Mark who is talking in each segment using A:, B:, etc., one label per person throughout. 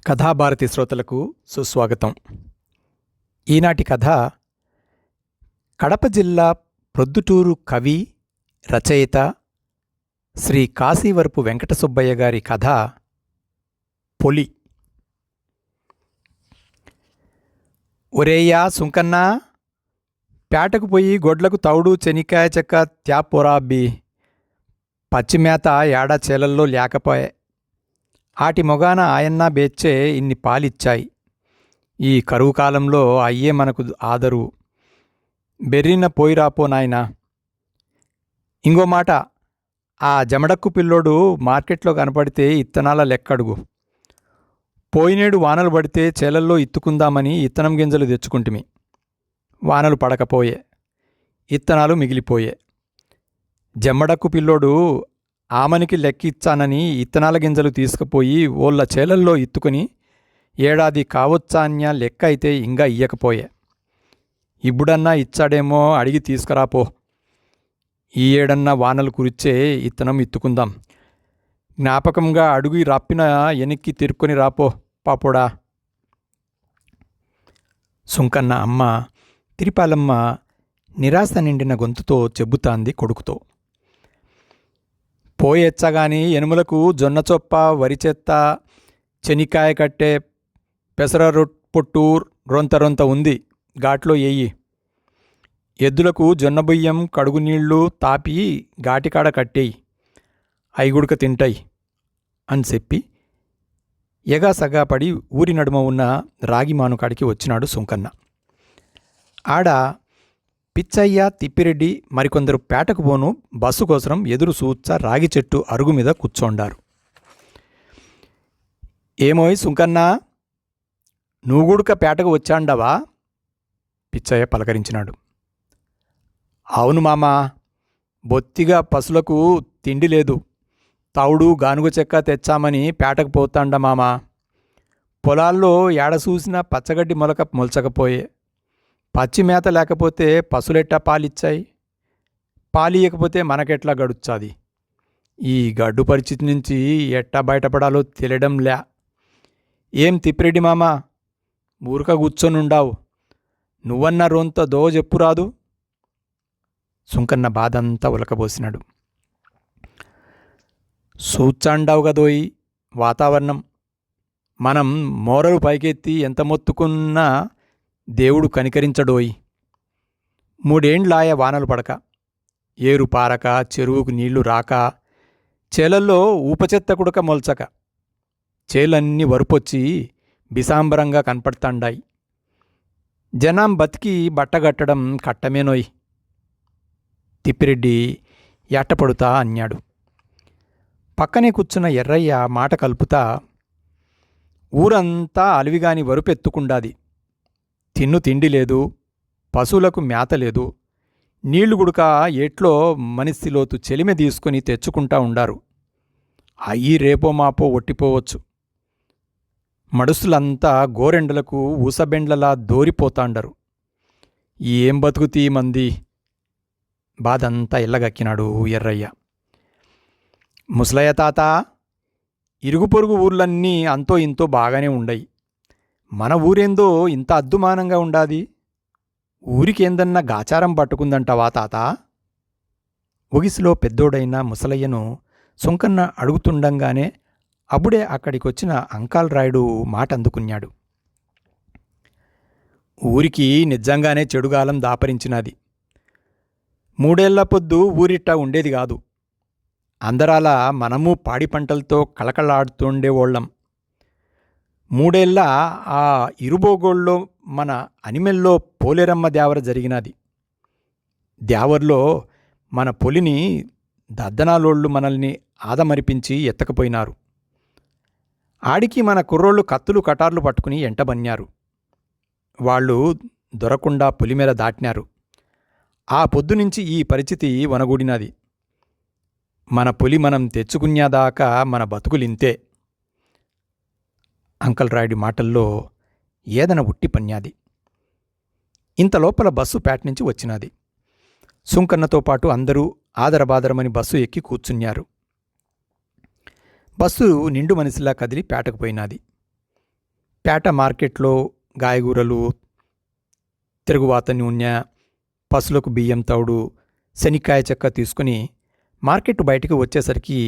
A: కథాభారతి శ్రోతలకు సుస్వాగతం. ఈనాటి కథ కడప జిల్లా ప్రొద్దుటూరు కవి, రచయిత శ్రీ కాశీవరపు వెంకట సుబ్బయ్య గారి కథ పొలి. ఒరేయ్యా సుంకన్నా, పేటకు పోయి గొడ్లకు తౌడు చెనిక్కాయ చెక్క త్యాపోరా అబ్బి. పచ్చిమేత ఏడా చేలల్లో లేకపోయే. ఆటి మొగాన ఆయన్నా బేచ్చే ఇన్ని పాలిచ్చాయి. ఈ కరువు కాలంలో అయ్యే మనకు ఆదరు. బెర్రిన పోయిరాపో నాయనా. ఇంకో మాట, ఆ జమడక్కు పిల్లోడు మార్కెట్లో కనపడితే ఇత్తనాల లెక్కడుగు. పోయినేడు వానలు పడితే చేలల్లో ఇత్తుకుందామని ఇత్తనం గింజలు తెచ్చుకుంటిమి. వానలు పడకపోయే, ఇత్తనాలు మిగిలిపోయే. జమ్మడక్కు పిల్లోడు ఆమనికి లెక్కిచ్చానని ఇత్తనాల గింజలు తీసుకుపోయి ఓళ్ళ చేలల్లో ఇత్తుకుని ఏడాది కావచ్చాన్య లెక్క అయితే ఇంకా ఇయ్యకపోయే. ఇప్పుడన్నా ఇచ్చాడేమో అడిగి తీసుకురాపో. ఈ ఏడన్నా వానలు కురిచ్చే ఇత్తనం ఇత్తుకుందాం. జ్ఞాపకంగా అడుగు రప్పిన ఎనిక్కి తిరుక్కొని రాపో పాపోడా. సుంకన్న అమ్మ తిరిపాలమ్మ నిరాశ నిండిన గొంతుతో చెబుతాంది కొడుకుతో. పోయెచ్చగాని ఎనుములకు జొన్న చొప్ప, వరిచెత్త, చెనిక్కాయ కట్టే, పెసర పొట్టు రొంత ఉంది, ఘాట్లో ఎయ్యి. ఎద్దులకు జొన్న బియ్యం కడుగు నీళ్లు తాపి ఘాటికాడ కట్టేయి, ఐగుడుక తింటాయి అని చెప్పి ఎగాసగా పడి ఊరి నడుమ ఉన్న రాగి మానుకాడికి వచ్చినాడు సుంకన్న. ఆడ పిచ్చయ్య, తిప్పిరెడ్డి మరికొందరు పేటకు పోను బస్సు కోసం ఎదురు సూచ్చ రాగి చెట్టు అరుగు మీద కూర్చోండారు. ఏమోయ్ సుంకన్నా, నువ్వు గుడుక పేటకు వచ్చాండవా? పిచ్చయ్య పలకరించినాడు. అవును మామా, బొత్తిగా పశులకు తిండి లేదు. తౌడు గానుగ చెక్క తెచ్చామని పేటకు పోతాండ మామా. పొలాల్లో ఏడ చూసినా పచ్చగడ్డి మొలచకపోయే. పచ్చి మేత లేకపోతే పశులెట్టా పాలిచ్చాయి? పాలియకపోతే మనకెట్లా గడుచాది? ఈ గడ్డు పరిస్థితి నుంచి ఎట్టా బయటపడాలో తెలియడంలే. ఏం తిప్పిరెడ్డి మామా, ఊరక కూర్చొనుండావు, నువ్వన్న రొంత దో చెప్పురాదు. సుంకన్న బాధంతా ఉలకబోసినాడు. సూచాండావు గదోయి వాతావరణం. మనం మోరలు పైకెత్తి ఎంత మొత్తుకున్నా దేవుడు కనికరించడోయి. 3 ఏండ్లాయ వానలు పడక, ఏరు పారక, చెరువుకు నీళ్లు రాక, చేలల్లో ఊపచెత్త కుడక మొల్చక, చేలన్నీ వరుపొచ్చి బిసాంబరంగా కనపడతాండాయి. జనం బతికి బట్టగట్టడం కట్టమేనోయ్. తిప్పిరెడ్డి ఎట్టపడుతా అన్నాడు. పక్కనే కూర్చున్న ఎర్రయ్య మాట కలుపుతా, ఊరంతా అలివిగాని వరుపెత్తుకుండాది. తిండి లేదు, పశువులకు మేత లేదు, నీళ్లు గుడక ఏట్లో మనిషిలోతు చెలిమె తీసుకుని తెచ్చుకుంటా ఉండారు. అయ్యి రేపో మాపో ఒట్టిపోవచ్చు. మడుసులంతా గోరెండలకు ఊసబెండ్లలా దోరిపోతాండరు. ఏం బతుకుతీ మంది? బాధంతా ఎల్లగక్కినాడు ఎర్రయ్య. ముసలయ్య తాత, ఇరుగు పొరుగు ఊర్లన్నీ అంతో ఇంతో బాగానే ఉండయి. మన ఊరేందో ఇంత అద్దుమానంగా ఉండాది. ఊరికేందన్నా గాచారం పట్టుకుందంటావా తాత? ఒగిసిలో పెద్దోడైన ముసలయ్యను సుంకన్న అడుగుతుండంగానే అప్పుడే అక్కడికొచ్చిన అంకాల్ రాయుడు మాట అందుకున్నాడు. ఊరికి నిజంగానే చెడుగాలం దాపరించినది. 3 ఏళ్ల పొద్దు ఊరిట్టా ఉండేది కాదు. అందరాల మనము పాడి పంటలతో కళకళాడుతుండేవోళ్ళం. 3 ఏళ్ల ఆ ఇరుబోగోళ్ళలో మన అనిమెల్లో పోలేరమ్మ దేవర జరిగినది. దేవర్లో మన పొలిని దద్దనాలోళ్ళు మనల్ని ఆదమరిపించి ఎత్తకపోయినారు. ఆడికి మన కుర్రోళ్ళు కత్తులు కటార్లు పట్టుకుని ఎంటబన్నారు. వాళ్ళు దొరకుండా పొలిమేర దాటినారు. ఆ పొద్దునుంచి ఈ పరిస్థితి వనగూడినది. మన పొలి మనం తెచ్చుకునేదాకా మన బతుకులింతే. అంకల్ రాయుడి మాటల్లో ఏదన ఉట్టి పన్యాది. ఇంతలోపల బస్సు పేటనుంచి వచ్చినది. సుంకన్నతో పాటు అందరూ ఆదరబాదరమని బస్సు ఎక్కి కూర్చున్నారు. బస్సు నిండు మనిషిలా కదిలి పేటకు పోయినాది. పేట మార్కెట్లో గాయగూరలు, తిరుగువాత నూనె, పసులకు బియ్యం తౌడు, శనిక్కాయ చెక్క తీసుకుని మార్కెట్ బయటికి వచ్చేసరికి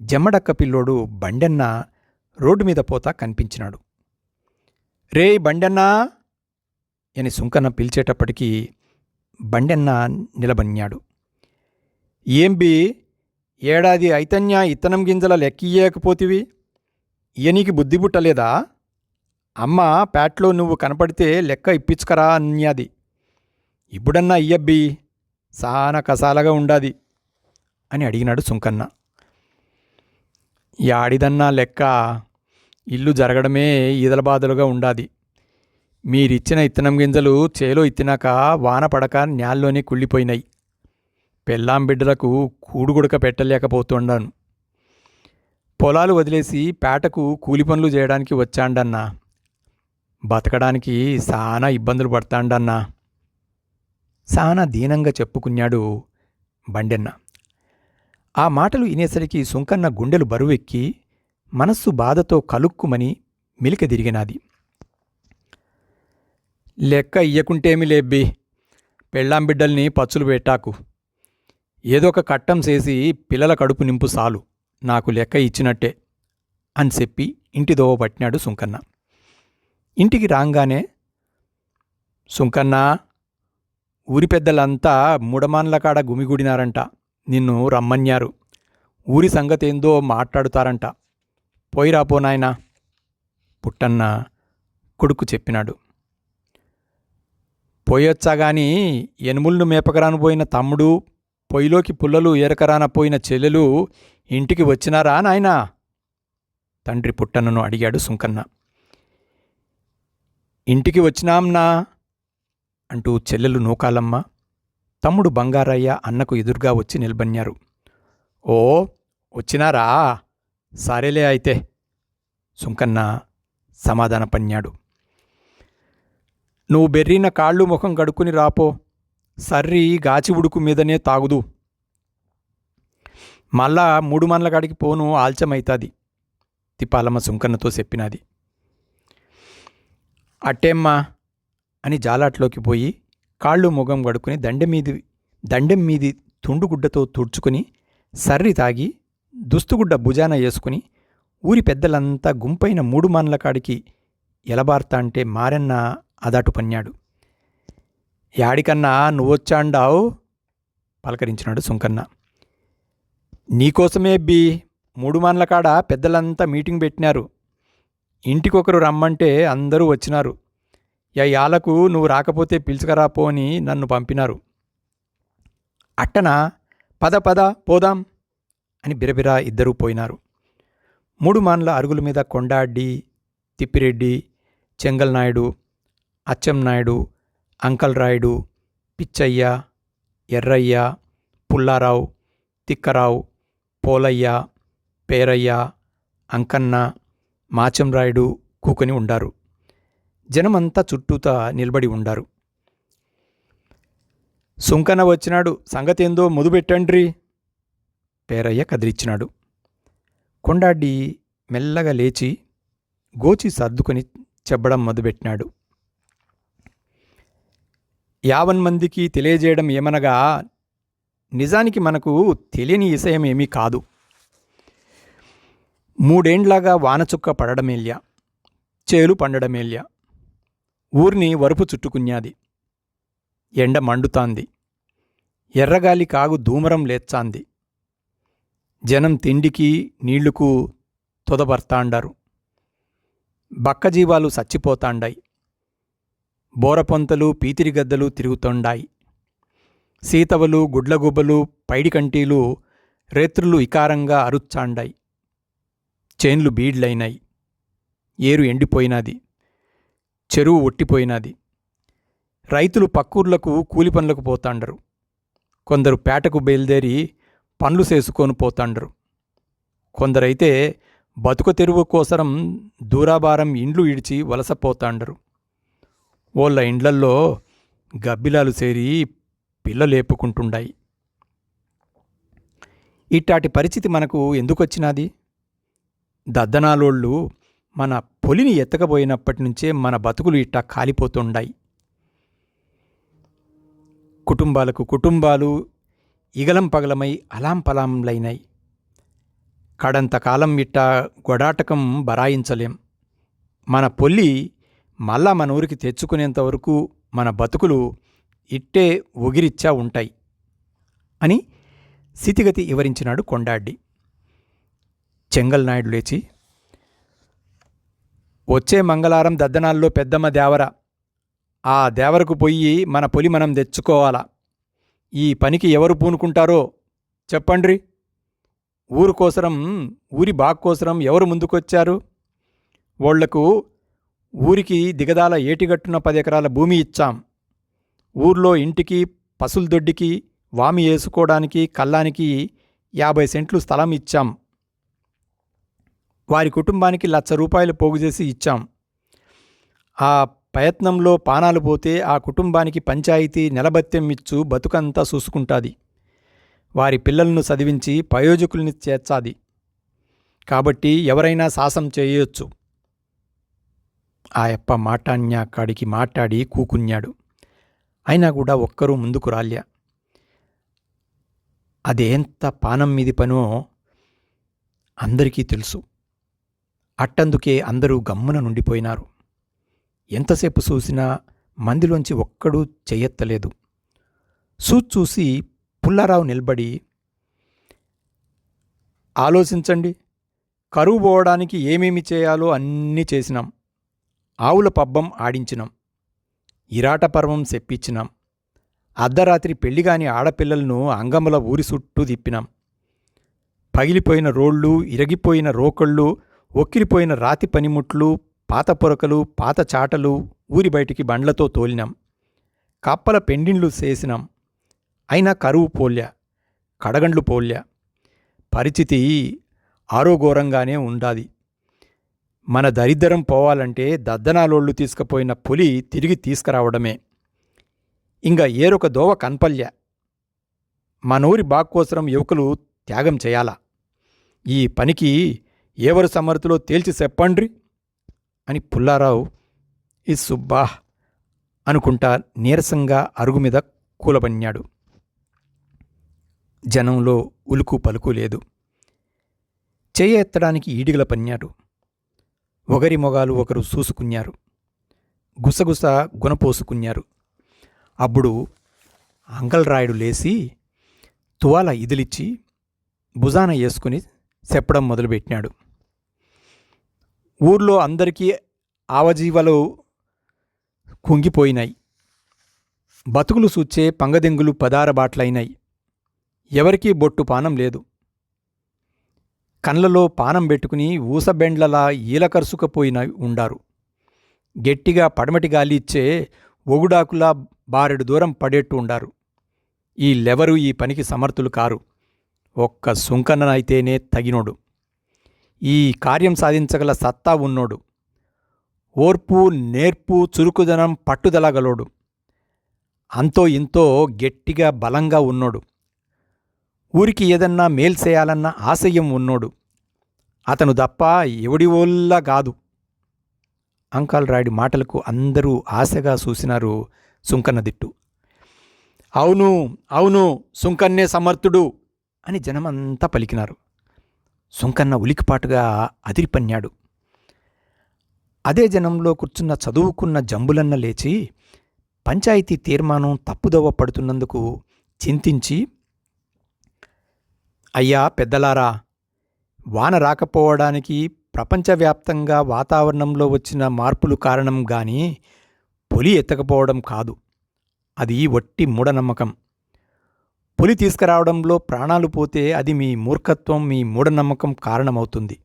A: జమ్మడక్క పిల్లోడు బండెన్న రోడ్డు మీద పోతా కనిపించినాడు. రేయ్ బండెన్నా అని సుంకన్న పిలిచేటప్పటికీ బండెన్న నిలబడినాడు. ఏంబి ఏడాది అయితన్యా ఇత్తనం గింజల లెక్కియ్యకపోతివి, ఇయనీకి బుద్ధి పుట్టలేదా? అమ్మ పేట్లో నువ్వు కనపడితే లెక్క ఇప్పించుకరా అన్యాది. ఇప్పుడన్నా ఇయ్యబ్బి, సానా కసాలగా ఉండాది అని అడిగినాడు సుంకన్న. యాడిదన్నా లెక్క, ఇల్లు జరగడమే ఈదలబాదలుగా ఉండాది. మీరిచ్చిన ఇత్తనం గింజలు చేలో ఇత్తినాక వాన పడక నేల్లోనే కుళ్ళిపోయినాయి. పెళ్ళాం బిడ్డలకు కూడుగుడక పెట్టలేకపోతుండాను. పొలాలు వదిలేసి పేటకు కూలి పనులు చేయడానికి వచ్చాండన్నా. బతకడానికి సానా ఇబ్బందులు పడతాండన్నా. సానా దీనంగా చెప్పుకున్నాడు బండెన్న. ఆ మాటలు వినేసరికి సుంకన్న గుండెలు బరువెక్కి మనస్సు బాధతో కలుక్కుమని మిలికదిరిగినాది. లెక్క ఇయ్యకుంటేమి లేబ్బి, పెళ్ళాం బిడ్డల్ని పచ్చులు పెట్టాకు. ఏదో ఒక కట్టం చేసి పిల్లల కడుపు నింపు సాలు, నాకు లెక్క ఇచ్చినట్టే అని చెప్పి ఇంటి దోవ పట్టినాడు సుంకన్న. ఇంటికి రాగానే, సుంకన్న, ఊరి పెద్దలంతా మూడమాన్ల కాడ గుమిగూడినారంట, నిన్ను రమ్మన్యారు, ఊరి సంగతేందో మాట్లాడుతారంట, పోయిరాపో నాయనా పుట్టన్న కొడుకు చెప్పినాడు. పోయొచ్చాగాని ఎనుములను మేపకరాను పోయిన తమ్ముడు, పొయ్యిలోకి పుల్లలు ఏరకరాన పోయిన చెల్లెలు ఇంటికి వచ్చినారా నాయనా? తండ్రి పుట్టన్నను అడిగాడు సుంకన్న. ఇంటికి వచ్చినాంనా అంటూ చెల్లెలు నూకాలమ్మ, తమ్ముడు బంగారయ్య అన్నకు ఎదురుగా వచ్చి నిలబన్నారు. ఓ వచ్చినారా, సరేలే అయితే సుంకన్న సమాధానపన్నాడు. నువ్వు బెర్రిన కాళ్ళు ముఖం గడుక్కుని రాపో, సర్రి గాచి ఉడుకు మీదనే తాగుదు, మళ్ళా 3 మనల కాడికి పోను ఆల్చమైతాది తిప్పాలమ్మ సుంకన్నతో చెప్పినది. అట్టేమ్మా అని జాలాట్లోకి పోయి కాళ్ళు ముఖం గడుక్కుని దండెం మీది తుండుగుడ్డతో తుడుచుకుని సర్రి తాగి దుస్తుగుడ్డ భుజాన వేసుకుని ఊరి పెద్దలంతా గుంపైన 3 మనల కాడికి ఎలబార్తా అంటే మారెన్న అదాటు పన్నాడు. యాడికన్నా నువ్వొచ్చాండావు పలకరించినాడు సుంకన్న. నీకోసమే బి, 3 మనల కాడ పెద్దలంతా మీటింగ్ పెట్టినారు, ఇంటికొకరు రమ్మంటే అందరూ వచ్చినారు. యాలకు నువ్వు రాకపోతే పిలుచుకరాపో అని నన్ను పంపినారు. అట్టనా, పద పద పోదాం అని బిరబిరా ఇద్దరూ పోయినారు. 3 మాన్ల అరుగుల మీద కొండాడ్డి, తిప్పిరెడ్డి, చెంగల్నాయుడు, అచ్చెంనాయుడు, అంకల్ రాయుడు, పిచ్చయ్య, ఎర్రయ్య, పుల్లారావు, తిక్కరావు, పోలయ్య, పేరయ్య, అంకన్న, మాచంరాయుడు కూకొని ఉండారు. జనమంతా చుట్టూతా నిలబడి ఉండారు. సుంకన్న వచ్చినాడు, సంగతేందో మొదలుపెట్టండ్రి పేరయ్య కదిలిచ్చినాడు. కొండాడ్డి మెల్లగా లేచి గోచి సర్దుకొని చెప్పడం మొదలుపెట్టినాడు. 50 మందికి తెలియజేయడం ఏమనగా, నిజానికి మనకు తెలియని విషయం ఏమీ కాదు. 3 ఏండ్లాగా వానచుక్క పడడమేల్యా, చేలు పండడమేల్యా, ఊరిని వరుపు చుట్టుకున్యాది, ఎండ మండుతాంది, ఎర్రగాలి కాగు ధూమరం లేచాంది, జనం తిండికి నీళ్లుకు తొదబర్తాండారు, బక్కజీవాలు సచ్చిపోతాండాయి, బోరపొంతలు పీతిరిగద్దలు తిరుగుతోండాయి, సీతవలు గుడ్లగుబ్బలు పైడికంటీలు రేత్రులు ఇకారంగా అరుచ్చాండాయి, చేన్లు బీడ్లైనాయి, ఏరు ఎండిపోయినాది, చెరువు ఒట్టిపోయినాది, రైతులు పక్కూర్లకు కూలి పనులకు పోతాండరు, కొందరు పేటకు బయలుదేరి పనులు చేసుకొని పోతాండరు, కొందరైతే బతుకు తెరువు కోసరం దూరాభారం ఇండ్లు ఇడిచి వలసపోతాండరు. వాళ్ళ ఇండ్లల్లో గబ్బిలాలు చేరి పిల్లలేపుకుంటుండాయి. ఇట్టాటి పరిస్థితి మనకు ఎందుకొచ్చినాది? దద్దనాలోళ్ళు మన పొలిని ఎత్తకపోయినప్పటి నుంచే మన బతుకులు ఇట్టా కాలిపోతుండాయి. కుటుంబాలకు కుటుంబాలు ఇగలం పగలమై అలాంపలాంలైనాయి. కడంతకాలం ఇట్టా గొడాటకం బరాయించలేం. మన పొల్లి మళ్ళా మన ఊరికి తెచ్చుకునేంతవరకు మన బతుకులు ఇట్టే ఒగిరిచ్చా ఉంటాయి అని స్థితిగతి వివరించినాడు కొండాడ్డి. చెంగల్నాయుడు లేచి, వచ్చే మంగళవారం దద్దనాల్లో పెద్దమ్మ దేవర, ఆ దేవరకు పోయి మన పొలి మనం తెచ్చుకోవాలా. ఈ పనికి ఎవరు పూనుకుంటారో చెప్పండ్రి. ఊరి బాక్కోసరం ఎవరు ముందుకొచ్చారు? వాళ్లకు ఊరికి దిగదాల ఏటిగట్టున 10 ఎకరాల భూమి ఇచ్చాం. ఊర్లో ఇంటికి పసులదొడ్డికి వామి వేసుకోవడానికి కల్లానికి 50 సెంట్లు స్థలం ఇచ్చాం. వారి కుటుంబానికి ₹1,00,000 పోగుచేసి ఇచ్చాం. ఆ ప్రయత్నంలో పానాలు పోతే ఆ కుటుంబానికి పంచాయతీ నెలబత్తెం ఇచ్చు బతుకంతా చూసుకుంటాది. వారి పిల్లలను చదివించి ప్రయోజకుల్ని చేర్చాది. కాబట్టి ఎవరైనా సాసం చేయొచ్చు. ఆ యప్ప మాటాన్యాకాడికి మాట్లాడి కూకున్నాడు. అయినా కూడా ఒక్కరూ ముందుకు రాల్యా. అదేంత పానం మీది పనో అందరికీ తెలుసు. అట్టందుకే అందరూ గమ్మున నుండిపోయినారు. ఎంతసేపు చూసినా మందిలోంచి ఒక్కడూ చెయ్యెత్తలేదు. చూసి పుల్లారావు నిలబడి, ఆలోచించండి. కరువు పోవడానికి ఏమేమి చేయాలో అన్నీ చేసినాం. ఆవుల పబ్బం ఆడించినాం. ఇరాట పర్వం సెప్పించినాం. అర్ధరాత్రి పెళ్లిగాని ఆడపిల్లలను అంగముల ఊరి చుట్టూ తిప్పినాం. పగిలిపోయిన రోళ్ళు, ఇరగిపోయిన రోకళ్ళు, ఒక్కిరిపోయిన రాతి పనిముట్లు, పాత పొరకలు, పాత చాటలు ఊరి బయటికి బండ్లతో తోలినాం. కప్పల పెండిండ్లు చేసినాం. అయినా కరువు పోల్యా, కడగండ్లు పోల్యా. పరిస్థితి ఆరోఘోరంగానే ఉండాది. మన దరిద్రం పోవాలంటే దద్దనాలోళ్ళు తీసుకుపోయిన పులి తిరిగి తీసుకురావడమే. ఇంక ఏరొక దోవ కన్పల్య. మనూరి బాక్కోసరం యువకులు త్యాగం చేయాలా. ఈ పనికి ఎవరు సమర్థులో తేల్చి చెప్పండ్రి అని పుల్లారావు ఈ సుబ్బా అనుకుంటా నీరసంగా అరుగుమీద కూలబన్నాడు. జనంలో ఉలుకు పలుకు లేదు. చెయ్య ఎత్తడానికి ఈడిగల పన్నాడు. ఒకరి మొగాలు ఒకరు చూసుకున్నారు. గుసగుస గుణపోసుకున్నారు. అప్పుడు అంగల్రాయుడు లేచి తువాల ఇదిలిచ్చి భుజాన వేసుకుని చెప్పడం మొదలుపెట్టినాడు. ఊర్లో అందరికీ ఆవజీవలు కుంగిపోయినాయి. బతుకులు సూచే పంగదెంగులు పదారబాట్లయినాయి. ఎవరికీ బొట్టు పానం లేదు. కళ్ళలో పానం పెట్టుకుని ఊసబెండ్లలా ఈలకరుసుకపోయిన ఉండారు. గట్టిగా పడమటి గాలి ఇచ్చే ఒగుడాకులా బారెడు దూరం పడేట్టు ఉండారు. ఈళ్ళెవరూ ఈ పనికి సమర్థులు కారు. ఒక్క సుంకన్ననైతేనే తగినోడు. ఈ కార్యం సాధించగల సత్తా ఉన్నోడు. ఓర్పు, నేర్పు, చురుకుదనం, పట్టుదలగలోడు. అంతో ఇంతో గట్టిగా బలంగా ఉన్నోడు. ఊరికి ఏదన్నా మేలు చేయాలన్న ఆశయం ఉన్నోడు. అతను తప్ప ఎవడివోల్లా కాదు. అంకల్రాయుడి మాటలకు అందరూ ఆశగా చూసినారు సుంకన్న దిట్టు. అవును అవును, సుంకన్నే సమర్థుడు అని జనమంతా పలికినారు. సుంకన్న ఉలికిపాటుగా అదిరిపన్నాడు. అదే జనంలో కూర్చున్న చదువుకున్న జంబులన్న లేచి పంచాయతీ తీర్మానం తప్పుదోవ పడుతున్నందుకు చింతించి, అయ్యా పెద్దలారా, వాన రాకపోవడానికి ప్రపంచవ్యాప్తంగా వాతావరణంలో వచ్చిన మార్పులు కారణం గాని పులి ఎత్తకపోవడం కాదు. అది వట్టి మూఢనమ్మకం. పులి తీసుకురావడంలో ప్రాణాలు పోతే అది మీ మూర్ఖత్వం, మీ మూఢనమ్మకం కారణమవుతుంది.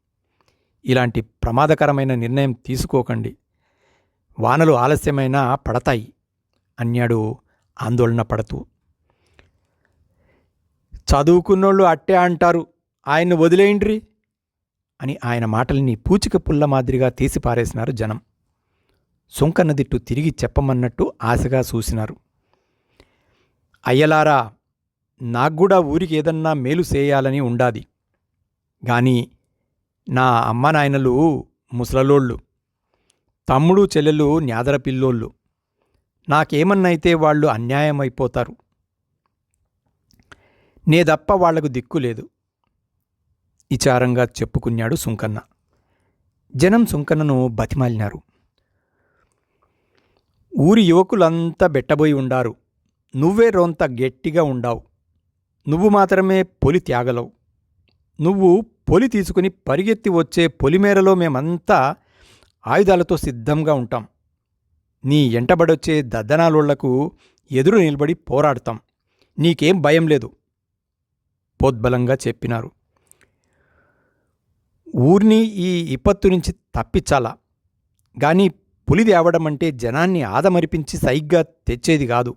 A: ఇలాంటి ప్రమాదకరమైన నిర్ణయం తీసుకోకండి. వానలు ఆలస్యమైనా పడతాయి అన్నాడు ఆందోళన పడుతూ. చదువుకున్నోళ్ళు అట్టే అంటారు, ఆయన్ను వదిలేయండ్రి అని ఆయన మాటల్ని పూచిక పుల్ల మాదిరిగా తీసి పారేసినారు జనం. సుంకన్న దిట్టు తిరిగి చెప్పమన్నట్టు ఆశగా చూసినారు. అయ్యలారా, నాగ్గూడా ఊరికి ఏదన్నా మేలు చేయాలని ఉండాది. గాని నా అమ్మానాయనలు ముసలలోళ్ళు. తమ్ముడు చెల్లెలు న్యాదర పిల్లోళ్ళు. నాకేమన్నైతే వాళ్ళు అన్యాయమైపోతారు. నేదప్ప వాళ్లకు దిక్కులేదు ఇచారంగా చెప్పుకున్నాడు సుంకన్న. జనం సుంకన్నను బతిమాలినారు. ఊరి యువకులంతా బెట్టబోయి ఉండారు. నువ్వే రోంత గట్టిగా ఉండావు. నువ్వు మాత్రమే పొలి త్యాగలవు. నువ్వు పొలి తీసుకుని పరిగెత్తి వచ్చే పొలిమేరలో మేమంతా ఆయుధాలతో సిద్ధంగా ఉంటాం. నీ ఎంటబడొచ్చే దద్దనాలోళ్లకు ఎదురు నిలబడి పోరాడతాం. నీకేం భయం లేదు పోద్బలంగా చెప్పినారు. ఊరిని ఈ విపత్తు నుంచి తప్పించాలా గాని పులి తేవడమంటే జనాన్ని ఆదమరిపించి సైగ్గా తెచ్చేది కాదు.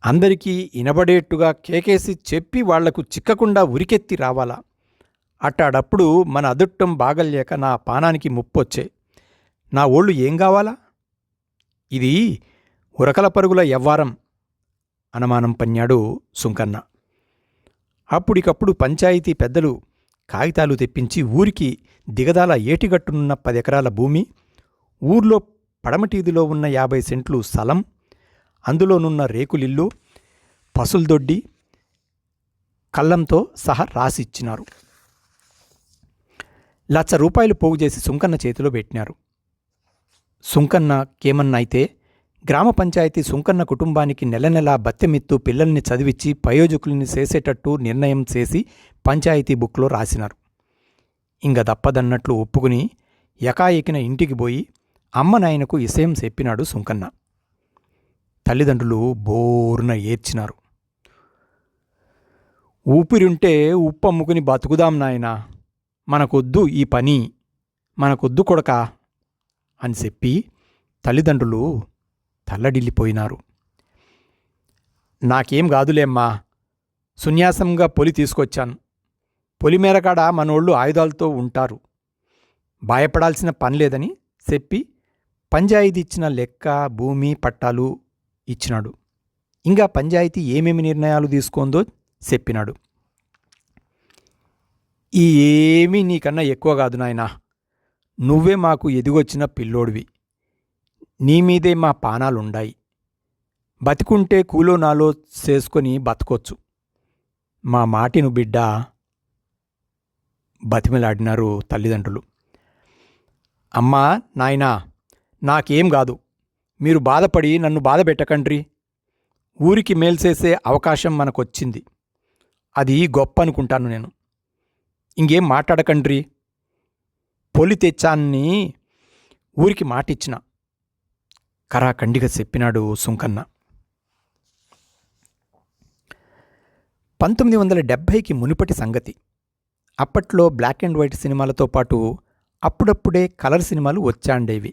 A: అందరికీ ఇనబడేట్టుగా కేకేసి చెప్పి వాళ్లకు చిక్కకుండా ఉరికెత్తి రావాలా. అట్టాడప్పుడు మన అదుట్టం బాగలేక నా పానానికి ముప్పొచ్చే. నా ఓళ్ళు ఏం కావాలా? ఇది ఉరకల పరుగుల యవ్వారం అనుమానం పన్నాడు సుంకన్న. అప్పుడికప్పుడు పంచాయతీ పెద్దలు కాగితాలు తెప్పించి ఊరికి దిగదాల ఏటిగట్టునున్న 10 ఎకరాల భూమి, ఊర్లో పడమటీదిలో ఉన్న 50 సెంట్లు స్థలం, అందులోనున్న రేకులిల్లు, పసుల్దొడ్డి, కళ్ళంతో సహా రాసిచ్చినారు. ₹1,00,000 పోగు చేసి సుంకన్న చేతిలో పెట్టినారు. సుంకన్నకేమన్నైతే గ్రామ పంచాయతీ సుంకన్న కుటుంబానికి నెల నెలా బత్తెమిత్తు పిల్లల్ని చదివించి ప్రయోజకుల్ని చేసేటట్టు నిర్ణయం చేసి పంచాయతీ బుక్లో రాసినారు. ఇంక దప్పదన్నట్లు ఒప్పుకుని ఎకాఎకిన ఇంటికి పోయి అమ్మ నాయనకు విషయం చెప్పినాడు సుంకన్న. తల్లిదండ్రులు బోరున ఏడ్చినారు. ఊపిరుంటే ఉప్పమ్ముకుని బతుకుదాం నాయనా, మనకొద్దు ఈ పని, మనకొద్దు కొడకా అని చెప్పి తల్లిదండ్రులు తల్లడిల్లిపోయినారు. నాకేం కాదులేమ్మా, సున్యాసంగా పొలి తీసుకొచ్చాను. పొలిమేరకాడ మనోళ్ళు ఆయుధాలతో ఉంటారు, భయపడాల్సిన పనిలేదని చెప్పి పంచాయతీ ఇచ్చిన లెక్క, భూమి, పట్టాలు ఇచ్చినాడు. ఇంకా పంచాయతీ ఏమేమి నిర్ణయాలు తీసుకుందో చెప్పినాడు. ఈ ఏమీ నీకన్నా ఎక్కువ కాదు నాయనా, నువ్వే మాకు ఎదిగొచ్చిన పిల్లోడివి. నీమీదే మా పానాలుండాయి. బతికుంటే కూలో నాలో చేసుకొని బతకొచ్చు. మా మాటిను బిడ్డ బతిమలాడినారు తల్లిదండ్రులు. అమ్మా నాయనా, నాకేం కాదు, మీరు బాధపడి నన్ను బాధపెట్టకండ్రి. ఊరికి మేల్చేసే అవకాశం మనకొచ్చింది, అది గొప్ప అనుకుంటాను నేను. ఇంకేం మాట్లాడకండ్రి. పొలి తెచ్చాన్ని ఊరికి మాటిచ్చిన కరాఖండిగా చెప్పినాడు సుంకన్న. 1970కి మునుపటి సంగతి. అప్పట్లో బ్లాక్ అండ్ వైట్ సినిమాలతో పాటు అప్పుడప్పుడే కలర్ సినిమాలు వచ్చాండేవి.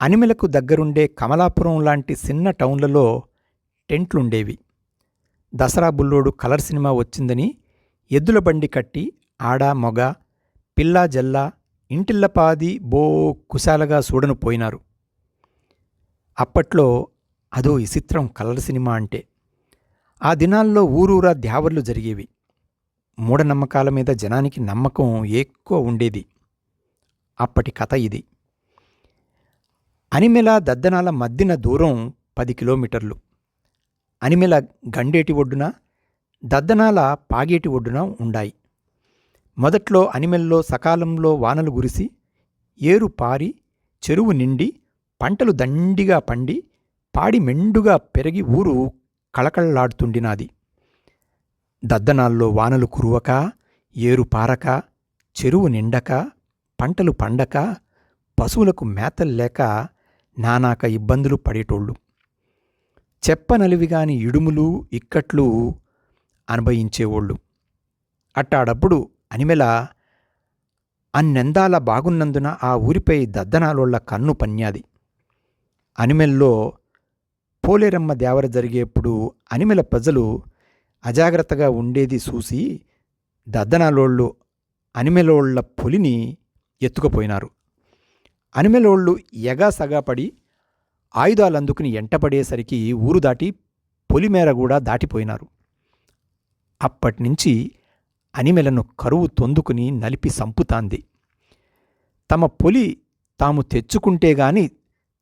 A: అనిమెలకు దగ్గరుండే కమలాపురం లాంటి చిన్న టౌన్లలో టెంట్లుండేవి. దసరా బుల్లోడు కలర్ సినిమా వచ్చిందని ఎద్దుల బండి కట్టి ఆడ మొగ, పిల్లా జల్లా, ఇంటిల్లపాది బో కుశాలగా చూడను పోయినారు. అప్పట్లో అదో విచిత్రం కలర్ సినిమా అంటే. ఆ దినాల్లో ఊరూరా ద్యావర్లు జరిగేవి. మూఢనమ్మకాల మీద జనానికి నమ్మకం ఎక్కువ ఉండేది. అప్పటి కథ ఇది. అనిమెల దద్దనాల మధ్యన దూరం 10 కిలోమీటర్లు. అనిమెల గండేటి ఒడ్డున, దద్దనాల పాగేటి ఒడ్డున ఉండాయి. మొదట్లో అనిమెల్లో సకాలంలో వానలు గురిసి, ఏరు పారి, చెరువు నిండి, పంటలు దండిగా పండి, పాడి మెండుగా పెరిగి ఊరు కళకళలాడుతుండినాది. దద్దనాల్లో వానలు కురువక, ఏరు పారక, చెరువు నిండక, పంటలు పండక, పశువులకు మేతల్లేక నానాక ఇబ్బందులు పడేటోళ్ళు. చెప్పనలివిగాని ఇడుములు, ఇక్కట్లు అనుభవించేవోళ్ళు. అట్టాడప్పుడు అనిమెల అన్నెందాల బాగున్నందున ఆ ఊరిపై దద్దనాలోళ్ల కన్ను పన్యాది. అనిమెల్లో పోలేరమ్మ దేవర జరిగేప్పుడు అనిమెల ప్రజలు అజాగ్రత్తగా ఉండేది చూసి దద్దనాలోళ్ళు అనిమెలోళ్ల పొలిని ఎత్తుకుపోయినారు. అనిమెలోళ్ళు ఎగాసగాపడి ఆయుధాలందుకుని ఎంటపడేసరికి ఊరు దాటి పొలిమేర కూడా దాటిపోయినారు. అప్పటినుంచి అనిమెలను కరువు తొందుకుని నలిపి సంపుతాంది. తమ పొలి తాము తెచ్చుకుంటే గాని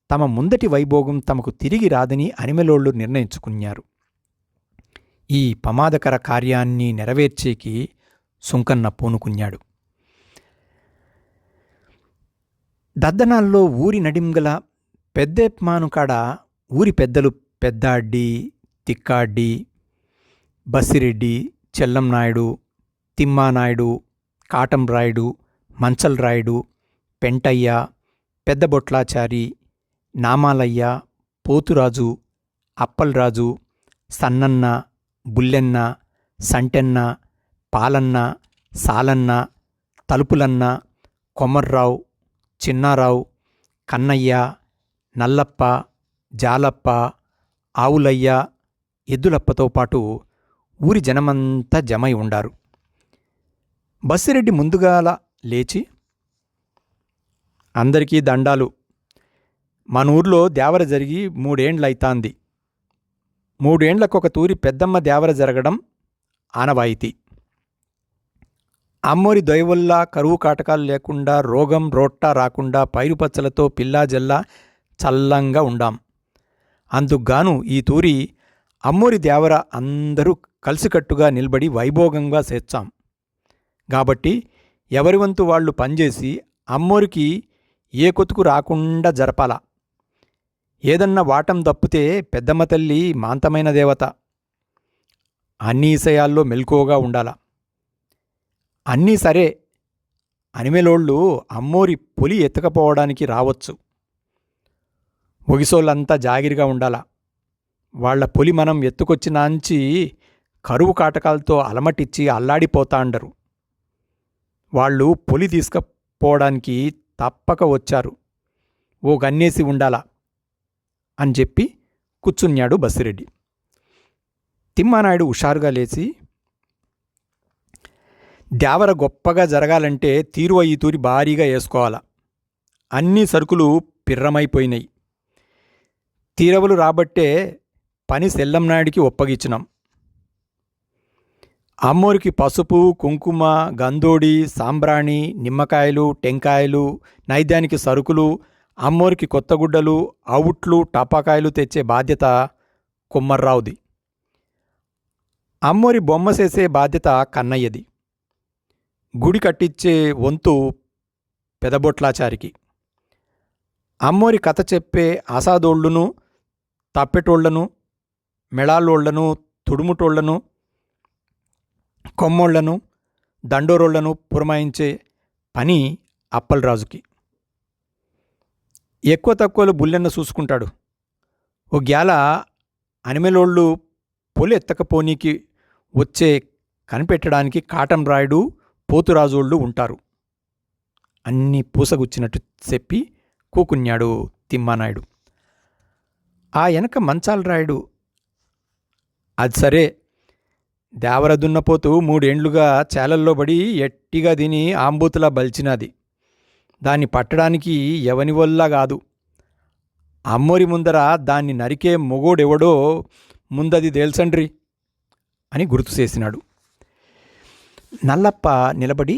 A: తమ ముందటి వైభోగం తమకు తిరిగి రాదని అనిమెలోళ్ళు నిర్ణయించుకున్నారు. ఈ ప్రమాదకర కార్యాన్ని నెరవేర్చేకి సుంకన్న పూనుకున్నాడు. దద్దనాల్లో ఊరి నడింగల పెద్దేప్మానుకాడ ఊరి పెద్దలు పెద్దాడ్డి, తిక్కాడ్డి, బస్సిరెడ్డి, చెల్లంనాయుడు, తిమ్మానాయుడు, కాటంరాయుడు, మంచల్రాయుడు, పెంటయ్య, పెద్దబొట్లాచారి, నామాలయ్య, పోతురాజు, అప్పల్రాజు, సన్నన్న, బుల్లెన్న, సంటెన్న, పాలన్న, సాలన్న, తలుపులన్న, కొమర్రావు, చిన్నారావు, కన్నయ్య, నల్లప్ప, జాలప్ప, ఆవులయ్య, ఎద్దులప్పతో పాటు ఊరి జనమంతా జమై ఉండారు. బస్సిరెడ్డి ముందుగాల లేచి, అందరికీ దండాలు. మన ఊర్లో దేవర జరిగి 3 ఏండ్లయితాంది. 3 ఏండ్లకొక తూరి పెద్దమ్మ దేవర జరగడం ఆనవాయితీ. అమ్మోరి దయవల్ల కరువు కాటకాలు లేకుండా, రోగం రోట్టా రాకుండా పైరుపచ్చలతో పిల్లాజల్లా చల్లంగా ఉండాం. అందుకుగాను ఈ తూరి అమ్మోరి దేవర అందరూ కలిసికట్టుగా నిలబడి వైభోగంగా చేర్చాం. కాబట్టి ఎవరి వంతు వాళ్ళు పనిచేసి అమ్మోరికి ఏ కొతుకు రాకుండా జరపాల. ఏదన్నా వాటం తప్పితే పెద్దమ్మ తల్లి మాంతమైన దేవత, అన్ని విషయాల్లో మెలకువగా ఉండాల. అన్నీ సరే, అనిమెలోళ్ళు అమ్మోరి పొలి ఎత్తకపోవడానికి రావచ్చు. ఒగిసోళ్ళంతా జాగిరిగా ఉండాల. వాళ్ల పొలి మనం ఎత్తుకొచ్చినాంచి కరువు కాటకాలతో అలమటిచ్చి అల్లాడిపోతాండరు. వాళ్ళు పొలి తీసుకపోవడానికి తప్పక వచ్చారు. ఓ గన్నేసి ఉండాలా అని చెప్పి కూర్చున్నాడు బస్సిరెడ్డి. తిమ్మానాయుడు హుషారుగా లేచి, దేవర గొప్పగా జరగాలంటే తీరువ ఈ తూరి భారీగా వేసుకోవాలా. అన్ని సరుకులు పిర్రమైపోయినాయి. తీరవలు రాబట్టే పని సెల్లంనాయుడికి ఒప్పగిచ్చినాం. అమ్మోరికి పసుపు, కుంకుమ, గంధోడి, సాంబ్రాణి, నిమ్మకాయలు, టెంకాయలు, నైద్యానికి సరుకులు, అమ్మోరికి కొత్తగుడ్డలు, అవుట్లు, టపాకాయలు తెచ్చే బాధ్యత కొమ్మర్రావుది. అమ్మోరి బొమ్మ చేసే బాధ్యత కన్నయ్యది. గుడి కట్టించే వంతు పెదబొట్లాచారికి. అమ్మోరి కథ చెప్పే ఆసాదోళ్లను, తప్పెటోళ్లను, మెళాలోళ్లను, తుడుముటోళ్లను, కొమ్మోళ్లను, దండోరోళ్లను పురమాయించే పని అప్పల్రాజుకి. ఎక్కువ తక్కువలు బుల్లెన్న చూసుకుంటాడు. ఓ గ్యాల అనిమెలోళ్ళు పొలి ఎత్తకపోనీకి వచ్చే కనిపెట్టడానికి కాటంరాయుడు, పోతురాజోళ్ళు ఉంటారు. అన్నీ పూసగుచ్చినట్టు చెప్పి కూకున్నాడు తిమ్మానాయుడు. ఆ వెనక మంచాలరాయుడు, అది సరే, దేవర దున్నపోతూ 3 ఏండ్లుగా చేలల్లో పడి ఎట్టిగా తిని ఆంబూతులా బలిచినది. దాన్ని పట్టడానికి ఎవని వల్ల కాదు. అమ్మోరి ముందర దాన్ని నరికే మొగోడెవడో ముందది తేల్చండ్రి అని గుర్తు చేసినాడు. నల్లప్ప నిలబడి,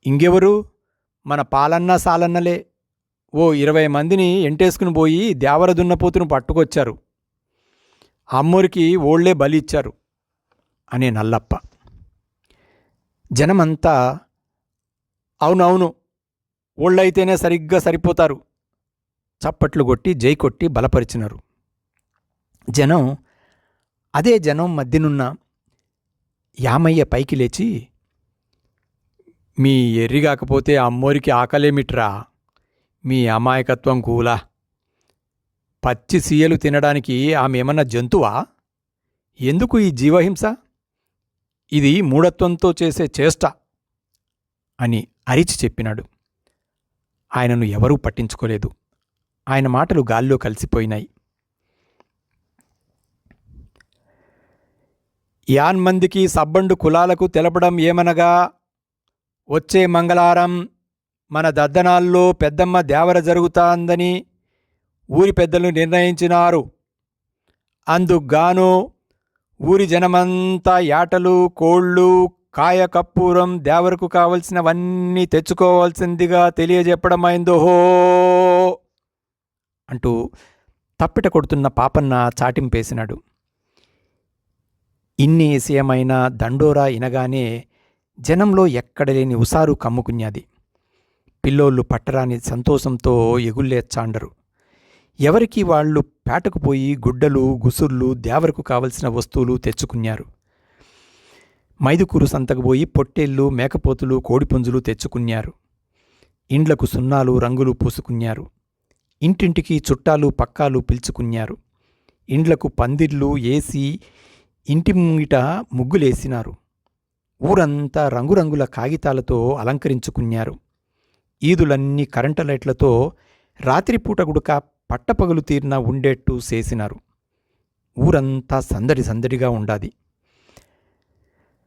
A: ఇంకెవరు, మన పాలన్న సాలన్నలే ఓ 20 మందిని ఎంటేసుకుని పోయి దేవర దున్నపోతును పట్టుకొచ్చారు. అమ్మోరికి ఓళ్లే బలి ఇచ్చారు అనే నల్లప్ప. జనమంతా అవునవును, ఓళ్ళైతేనే సరిగ్గా సరిపోతారు చప్పట్లు కొట్టి జై కొట్టి బలపరిచినారు. జనం అదే జనం మధ్యనున్న యామయ్య పైకి లేచి, మీ ఎర్రిగాకపోతే అమ్మోరికి ఆకలేమిట్రా, మీ అమాయకత్వం కూలా, పచ్చి సీయలు తినడానికి ఆమె ఏమన్నా జంతువా? ఎందుకు ఈ జీవహింస? ఇది మూఢత్వంతో చేసే చేష్ట అని అరిచి చెప్పినాడు. ఆయనను ఎవరూ పట్టించుకోలేదు. ఆయన మాటలు గాల్లో కలిసిపోయినాయి. యాన్మందికి సబ్బండు కులాలకు తెలపడం ఏమనగా, వచ్చే మంగళారం మన దద్దనాల్లో పెద్దమ్మ దేవర జరుగుతాందని ఊరి పెద్దలు నిర్ణయించినారు. అందుకుగాను ఊరి జనమంతా యాటలు, కోళ్ళు, కాయ కప్పూరం దేవరకు కావలసినవన్నీ తెచ్చుకోవాల్సిందిగా తెలియజెప్పడమైందోహో అంటూ తప్పిట కొడుతున్న పాపన్న చాటింపేసినాడు. ఇన్ని విషయమైన దండోరా ఇనగానే జనంలో ఎక్కడలేని ఉసారు కమ్ముకున్నది. పిల్లోళ్ళు పట్టరాని సంతోషంతో ఎగుల్లేచ్చాండరు. ఎవరికి వాళ్ళు పేటకు పోయి గుడ్డలు గుసుర్లు దేవరకు కావలసిన వస్తువులు తెచ్చుకున్నారు. మైదుకూరు సంతకు పోయి పొట్టేళ్ళు మేకపోతులు కోడిపుంజులు తెచ్చుకున్నారు. ఇండ్లకు సున్నాలు రంగులు పూసుకున్నారు. ఇంటింటికి చుట్టాలు పక్కాలు పిలుచుకున్నారు. ఇండ్లకు పందిర్లు ఏసి ఇంటి ముంగిట ముగ్గులేసినారు. ఊరంతా రంగురంగుల కాగితాలతో అలంకరించుకున్నారు. ఈదులన్నీ కరెంటు లైట్లతో రాత్రిపూట గుడక పట్టపగలు తీరిన ఉండేట్టు చేసినారు. ఊరంతా సందడి సందడిగా ఉండాది.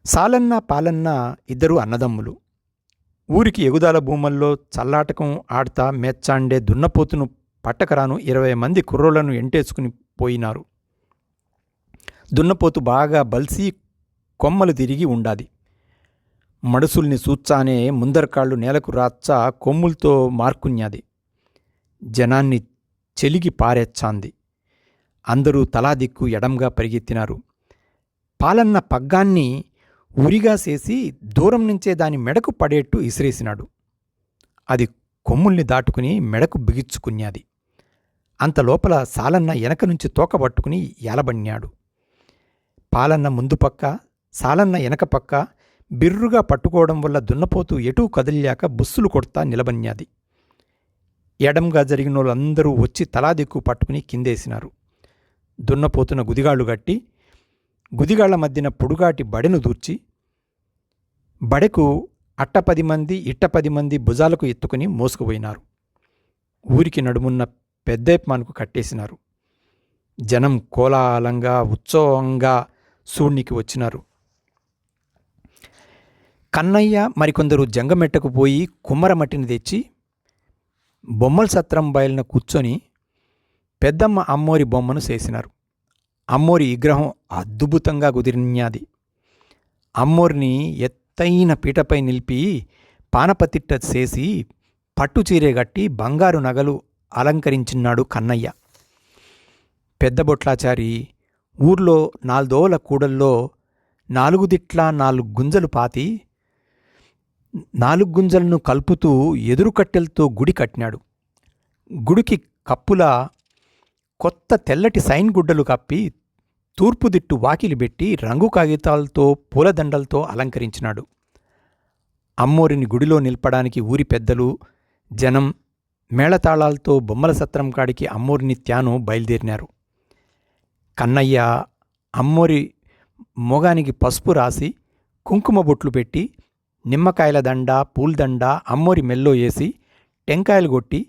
A: సాలన్న పాలన్న ఇద్దరు అన్నదమ్ములు. ఊరికి ఎగుదాల భూముల్లో చల్లాటకం ఆడతా మెచ్చాండే దున్నపోతును పట్టకరాను 20 మంది కుర్రోళ్లను ఎంటేసుకుని పోయినారు. దున్నపోతు బాగా బల్సి కొమ్మలు తిరిగి ఉండాది. మడుసుల్ని సూచానే ముందరకాళ్ళు నేలకు రాచ్చా కొమ్ములతో మార్కున్యాది. జనాన్ని చెలిగి పారెచ్చాంది. అందరూ తలా దిక్కు ఎడంగా పరిగెత్తినారు. పాలన్న పగ్గాన్ని ఉరిగా చేసి దూరం నుంచే దాని మెడకు పడేట్టు ఇసిరేసినాడు. అది కొమ్ముల్ని దాటుకుని మెడకు బిగించుకున్నది. అంతలోపల సాలన్న వెనక నుంచి తోకబట్టుకుని ఏలబడినాడు. పాలన్న ముందు పక్క, సాలన్న వెనక పక్క బిర్రుగా పట్టుకోవడం వల్ల దున్నపోతు ఎటూ కదిల్లాక బుస్సులు కొడతా నిలబడినది. ఎడంగా జరిగినోళ్ళందరూ వచ్చి తలా దిక్కు పట్టుకుని కిందేసినారు. దున్నపోతున గుదిగాళ్లు గట్టి గుదిగాళ్ల మధ్యన పొడుగాటి బడెను దూర్చి బడెకు అట్ట 10 మంది ఇట్ట 10 మంది భుజాలకు ఎత్తుకుని మోసుకుపోయినారు. ఊరికి నడుమున్న పెద్దేప్మాన్కు కట్టేసినారు. జనం కోలాహలంగా ఉత్సవంగా సూడ్నికి వచ్చినారు. కన్నయ్య మరికొందరు జంగమెట్టకు పోయి కుమ్మరమట్టిని తెచ్చి బొమ్మల సత్రం బయలున కూర్చొని పెద్దమ్మ అమ్మోరి బొమ్మను చేసినారు. అమ్మోరి విగ్రహం అద్భుతంగా కుదిరిన్యాది. అమ్మోరిని ఎత్తైన పీటపై నిలిపి పానపతిట్ట చేసి పట్టుచీరే గట్టి బంగారు నగలు అలంకరించినాడు కన్నయ్య. పెద్ద బొట్లాచారి ఊర్లో 4 దోవల కూడల్లో 4 దిట్ల 4 గుంజలు పాతి 4 గుంజలను కలుపుతూ ఎదురు కట్టెలతో గుడి కట్టినాడు. గుడికి కప్పులా కొత్త తెల్లటి సైన్ గుడ్డలు కప్పి తూర్పు దిట్టు వాకిలి పెట్టి రంగు కాగితాలతో పూలదండలతో అలంకరించినాడు. అమ్మోరిని గుడిలో నిల్పడానికి ఊరి పెద్దలు జనం మేళతాళాలతో బొమ్మల సత్రం కాడికి అమ్మోరిని త్యాను బయలుదేరినారు. కన్నయ్య అమ్మోరి మొగానికి పసుపు రాసి కుంకుమ బొట్లు పెట్టి నిమ్మకాయల దండ పూలదండ అమ్మోరి మెల్లో వేసి టెంకాయలు కొట్టి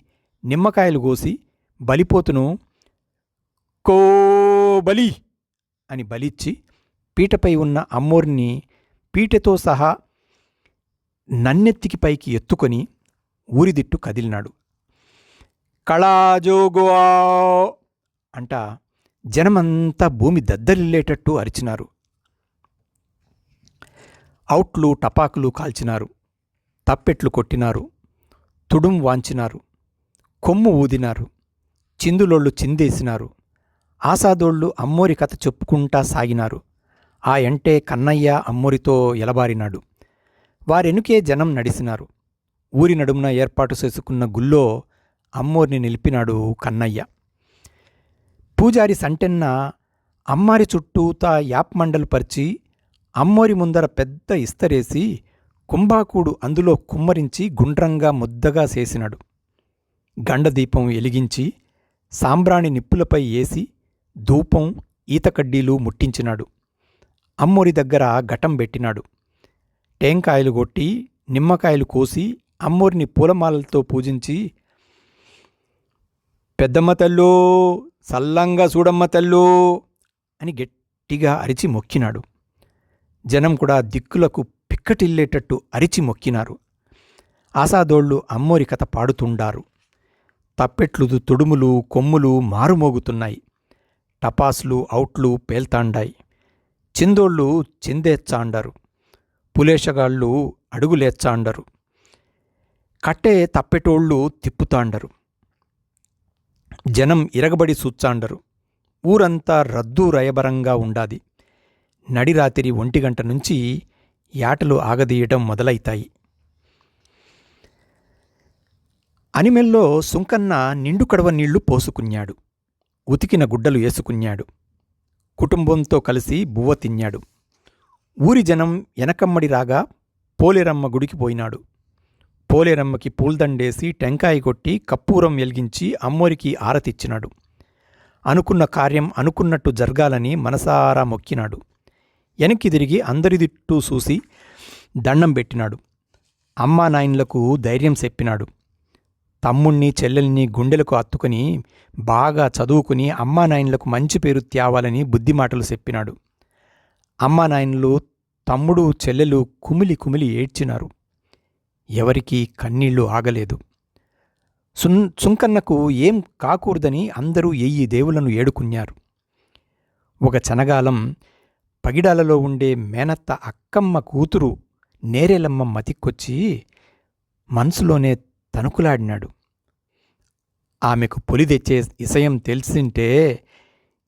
A: నిమ్మకాయలు కోసి బలిపోతును కో బలి అని బలిచ్చి పీటపై ఉన్న అమ్మోరిని పీటతో సహా నన్నెత్తికి పైకి ఎత్తుకొని ఊరిదిట్టు కదిలినాడు. కళాజోగువా అంట జనమంతా భూమి దద్దరిల్లేటట్టు అరిచినారు. ఔట్లు టపాకులు కాల్చినారు. తప్పెట్లు కొట్టినారు. తుడుం వాంచినారు. కొమ్ము ఊదినారు. చిందులోళ్ళు చిందేసినారు. ఆసాదోళ్ళు అమ్మోరి కథ చెప్పుకుంటా సాగినారు. ఆ ఎంటే కన్నయ్య అమ్మోరితో ఎలబారినాడు. వారెనుకే జనం నడిసినారు. ఊరి నడుమున ఏర్పాటు చేసుకున్న గుళ్ళో అమ్మోరిని నిలిపినాడు కన్నయ్య. పూజారి సంటెన్న అమ్మారి చుట్టూతా యాప్మండలు పరిచి అమ్మోరి ముందర పెద్ద ఇస్తరేసి కుంభాకుడు అందులో కుమ్మరించి గుండ్రంగా ముద్దగా చేసినాడు. గండదీపం ఎలిగించి సాంబ్రాణి నిప్పులపై వేసి ధూపం ఈతకడ్డీలు ముట్టించినాడు. అమ్మోరి దగ్గర ఘటం పెట్టినాడు. టేంకాయలు కొట్టి నిమ్మకాయలు కోసి అమ్మోరిని పూలమాలలతో పూజించి పెద్దమ్మ తల్లో సల్లంగా చూడమ్మ తల్లో అని గట్టిగా అరిచి మొక్కినాడు. జనం కూడా దిక్కులకు పిక్కటిల్లేటట్టు అరిచి మొక్కినారు. ఆసాదోళ్ళు అమ్మోరి కథ పాడుతుండారు. తప్పెట్లు తుడుములు కొమ్ములు మారుమోగుతున్నాయి. టపాసులు ఔట్లు పేల్తాండాయి. చిందోళ్ళు చిందేచ్చాండారు. పులేషగాళ్ళు అడుగులేచ్చాండరు. కట్టే తప్పెటోళ్ళు తిప్పుతాండరు. జనం ఇరగబడి సూచ్చాండరు. ఊరంతా రద్దూ రయబరంగా ఉండాది. నడిరాతిరి 1 గంట నుంచి యాటలు ఆగదీయటం మొదలైతాయి. అనిమెల్లో సుంకన్న నిండు కడవ నీళ్లు పోసుకున్నాడు. ఉతికిన గుడ్డలు వేసుకున్నాడు. కుటుంబంతో కలిసి బువ్వ తిన్నాడు. ఊరి జనం ఎనకమ్మడి రాగా పోలేరమ్మ గుడికి పోయినాడు. పోలేరమ్మకి పూల్దండేసి టెంకాయ కొట్టి కప్పూరం వెలిగించి అమ్మోరికి ఆరతిచ్చినాడు. అనుకున్న కార్యం అనుకున్నట్టు జరగాలని మనసారా మొక్కినాడు. వెనక్కి తిరిగి అందరి దిట్టూ చూసి దండం పెట్టినాడు. అమ్మా నాయన్లకు ధైర్యం చెప్పినాడు. తమ్ముణ్ణి చెల్లెల్ని గుండెలకు అత్తుకుని బాగా చదువుకుని అమ్మా నాయన్లకు మంచి పేరు తేవాలని బుద్ధిమాటలు చెప్పినాడు. అమ్మా నాయన్లు తమ్ముడు చెల్లెలు కుమిలి కుమిలి ఏడ్చినారు. ఎవరికీ కన్నీళ్లు ఆగలేదు. సుంకన్నకు ఏం కాకూడదని అందరూ 1000 దేవులను ఏడుకున్నారు. ఒక చనగాలం పగిడాలలో ఉండే మేనత్త అక్కమ్మ కూతురు నేరేలమ్మ మతికొచ్చి మనసులోనే తణుకులాడినాడు. ఆమెకు పొలి తెచ్చే ఇసయం తెలిసింటే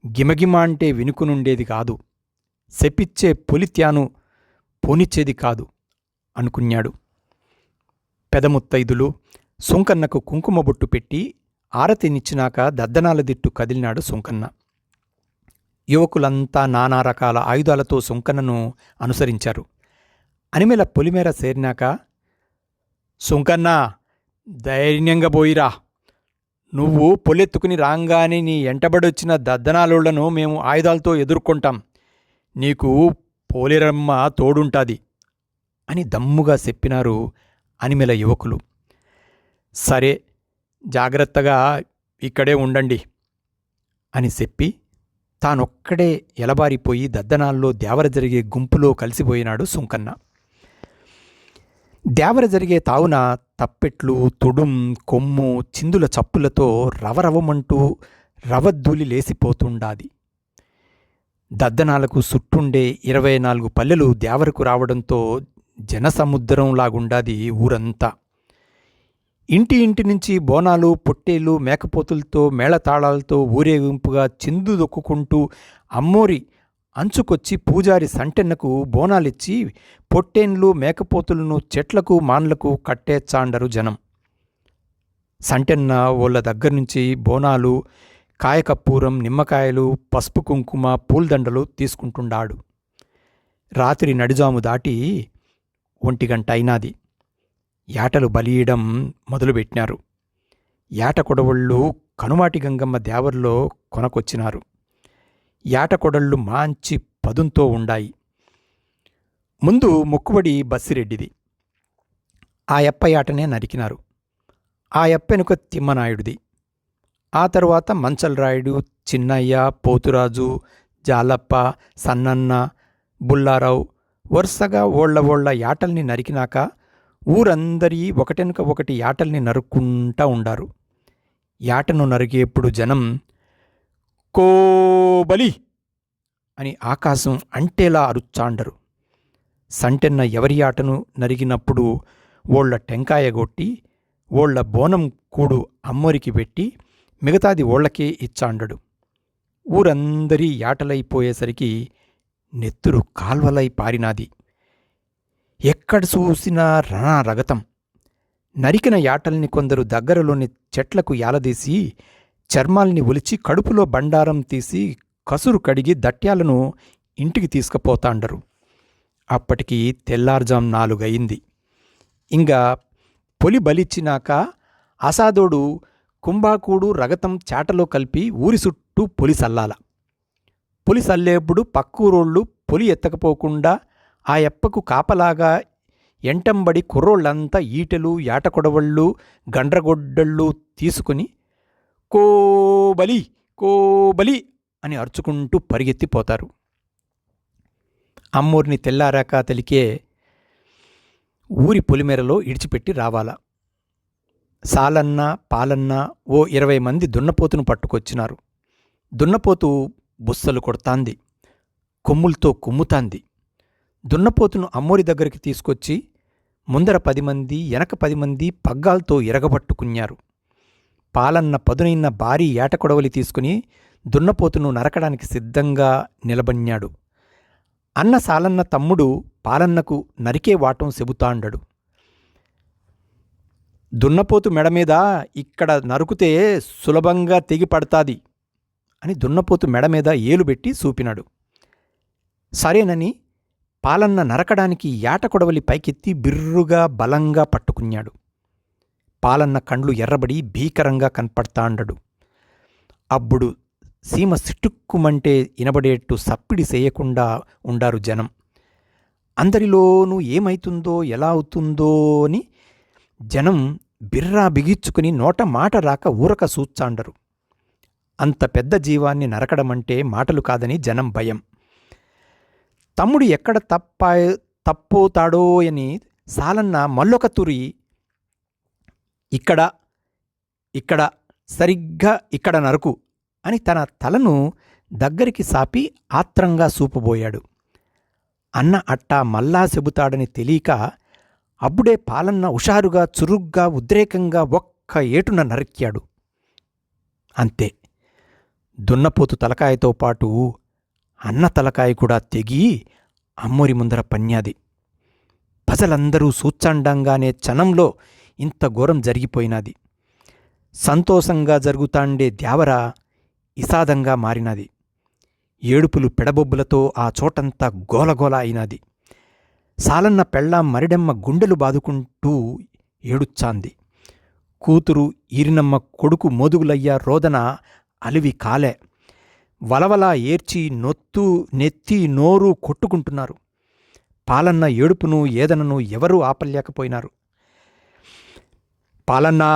A: గిమగిమాంటే వినుకునుండేది కాదు, శపిచ్చే పొలిత్యాను పోనిచ్చేది కాదు అనుకున్నాడు. పెదముత్తైదులు సుంకన్నకు కుంకుమ బొట్టు పెట్టి ఆరతినిచ్చినాక దద్దనాల దిట్టు కదిలినాడు సుంకన్న. యువకులంతా నానా రకాల ఆయుధాలతో సుంకన్నను అనుసరించారు. అనిమెల పొలిమేర చేరినాక, సుంకన్నా, ధైర్యంగా పోయిరా. నువ్వు పొలెత్తుకుని రాంగానే నీ ఎంటబడొచ్చిన దద్దనాలోళ్లను మేము ఆయుధాలతో ఎదుర్కొంటాం. నీకు పోలేరమ్మ తోడుంటాది అని దమ్ముగా చెప్పినారు అనిమెల యువకులు. సరే, జాగ్రత్తగా ఇక్కడే ఉండండి అని చెప్పి తానొక్కడే ఎలబారిపోయి దద్దనాల్లో దేవర జరిగే గుంపులో కలిసిపోయినాడు సుంకన్న. దేవర జరిగే తావున తప్పెట్లు, తుడుం, కొమ్ము, చిందుల చప్పులతో రవరవమంటూ రవద్దూలి లేసిపోతుండాది. దద్దనాలకు చుట్టుండే 24 పల్లెలు దేవరకు రావడంతో జనసముద్రంలాగుండాది ఊరంతా. ఇంటి ఇంటి నుంచి బోనాలు, పొట్టేలు, మేకపోతులతో మేళతాళాలతో ఊరేగింపుగా చిందు దొక్కుకుంటూ అమ్మోరి అంచుకొచ్చి పూజారి సంటెన్నకు బోనాలిచ్చి పొట్టేన్లు, మేకపోతులను చెట్లకు మాన్లకు కట్టేచ్చాండరు జనం. సంటెన్న వాళ్ళ దగ్గర్నుంచి బోనాలు, కాయకప్పూరం, నిమ్మకాయలు, పసుపు కుంకుమ, పూల్దండలు తీసుకుంటుండాడు. రాత్రి నడిజాము దాటి 1 గంట అయినాది. యాటలు బలియడం మొదలుపెట్టినారు. యాట కొడవళ్ళు కనుమాటి గంగమ్మ దేవర్లో కొనకొచ్చినారు. యాట కొడళ్ళు మాంచి పదుంతో ఉండాయి. ముందు మొక్కుబడి బస్సిరెడ్డిది. ఆ యప్ప యాటనే నరికినారు. ఆ యప్పెనుక తిమ్మనాయుడిది. ఆ తరువాత మంచలరాయుడు, చిన్నయ్య, పోతురాజు, జాలప్ప, సన్నన్న, బుల్లారావు వరుసగా ఓళ్ల యాటల్ని నరికినాక ఊరందరి ఒకటెనుక ఒకటి యాటల్ని నరుక్కుంటా ఉండారు. యాటను నరికేప్పుడు జనం కోబలి అని ఆకాశం అంటేలా అరుచాండరు. సంటెన్న ఎవరి ఆటను నరిగినప్పుడు ఓళ్ల టెంకాయ కొట్టి ఓళ్ల బోనం కూడు అమ్మోరికి పెట్టి మిగతాది ఓళ్లకే ఇచ్చాండడు. ఊరందరి యాటలైపోయేసరికి నెత్తురు కాల్వలై పారినాది. ఎక్కడ చూసినా రగతం. నరికిన యాటల్ని కొందరు దగ్గరలోని చెట్లకు యాలదీసి చర్మాల్ని ఒలిచి కడుపులో బండారం తీసి కసురు కడిగి దట్యాలను ఇంటికి తీసుకుపోతాండరు. అప్పటికి తెల్లార్జాం 4 అయింది. ఇంకా పొలి బలిచ్చినాక అసాదోడు కుంభాకూడు రగతం చాటలో కలిపి ఊరి చుట్టూ పొలి సల్లాల. పొలి సల్లేప్పుడు పక్కూరోళ్ళు పొలి ఎత్తకపోకుండా ఆ యప్పకు కాపలాగా ఎంటంబడి కుర్రోళ్ళంతా ఈటెలు, యాటకొడవళ్ళు, గండ్రగొడ్డళ్ళు తీసుకుని కోబలి కోబలి అని అరుచుకుంటూ పరిగెత్తిపోతారు. అమ్మూరిని తెల్లారాక తెలికే ఊరి పొలిమేరలో ఇడిచిపెట్టి రావాలా. సాలన్న, పాలన్న ఓ 20 మంది దున్నపోతును పట్టుకొచ్చినారు. దున్నపోతు బుస్సలు కొడతాంది, కొమ్ములతో కుమ్ముతాంది. దున్నపోతును అమ్మోరి దగ్గరికి తీసుకొచ్చి ముందర 10 మంది వెనక 10 మంది పగ్గాలతో ఇరగబట్టుకున్నారు. పాలన్న పదునైన భారీ ఏటకొడవలి తీసుకుని దున్నపోతును నరకడానికి సిద్ధంగా నిలబడినాడు. అన్న సాలన్న తమ్ముడు పాలన్నకు నరికే వాటం చెబుతాండడు. దున్నపోతు మెడమీద ఇక్కడ నరుకుతే సులభంగా తెగి పడతాది అని దున్నపోతు మెడమీద ఏలుబెట్టి చూపినాడు. సరేనని పాలన్న నరకడానికి ఏటకొడవలి పైకెత్తి బిర్రుగా బలంగా పట్టుకున్నాడు. పాలన్న కండ్లు ఎర్రబడి భీకరంగా కనపడతాండడు. అప్పుడు సీమ సిట్టుక్కుమంటే ఇనబడేట్టు సప్పిడి చేయకుండా ఉండారు జనం. అందరిలోనూ ఏమైతుందో ఎలా అవుతుందో అని జనం బిర్రా బిగిచ్చుకుని నోట మాట రాక ఊరక సూచాండరు. అంత పెద్ద జీవాన్ని నరకడమంటే మాటలు కాదని జనం భయం. తమ్ముడు ఎక్కడ తప్పోతాడో అని సాలన్న మల్లొక తురి ఇక్కడ సరిగ్గా ఇక్కడ నరకు అని తన తలను దగ్గరికి సాపి ఆత్రంగా చూపబోయాడు. అన్న అట్టా మల్లా చెబుతాడని తెలియక అప్పుడే పాలన్న హుషారుగా చురుగ్గా ఉద్రేకంగా ఒక్క ఏటున నరిక్కాడు. అంతే, దున్నపోతు తలకాయతో పాటు అన్న తలకాయ కూడా తెగి అమ్మోరి ముందర పన్యాది. ప్రజలందరూ సూచండంగానే క్షణంలో ఇంత ఘోరం జరిగిపోయినది. సంతోషంగా జరుగుతాండే ద్యావర ఇసాదంగా మారినది. ఏడుపులు పెడబొబ్బులతో ఆ చోటంతా గోలగోల అయినది. సాలన్న పెళ్ళాం మరిడెమ్మ గుండెలు బాదుకుంటూ ఏడుచ్చాంది. కూతురు ఈరినమ్మ కొడుకు మోదుగులయ్య రోదన అలివి కాలే. వలవలా ఏర్చి నెత్తి నోరు కొట్టుకుంటున్నారు. పాలన్న ఏడుపును ఏదనను ఎవరూ ఆపలేకపోయినారు. పాలన్నా,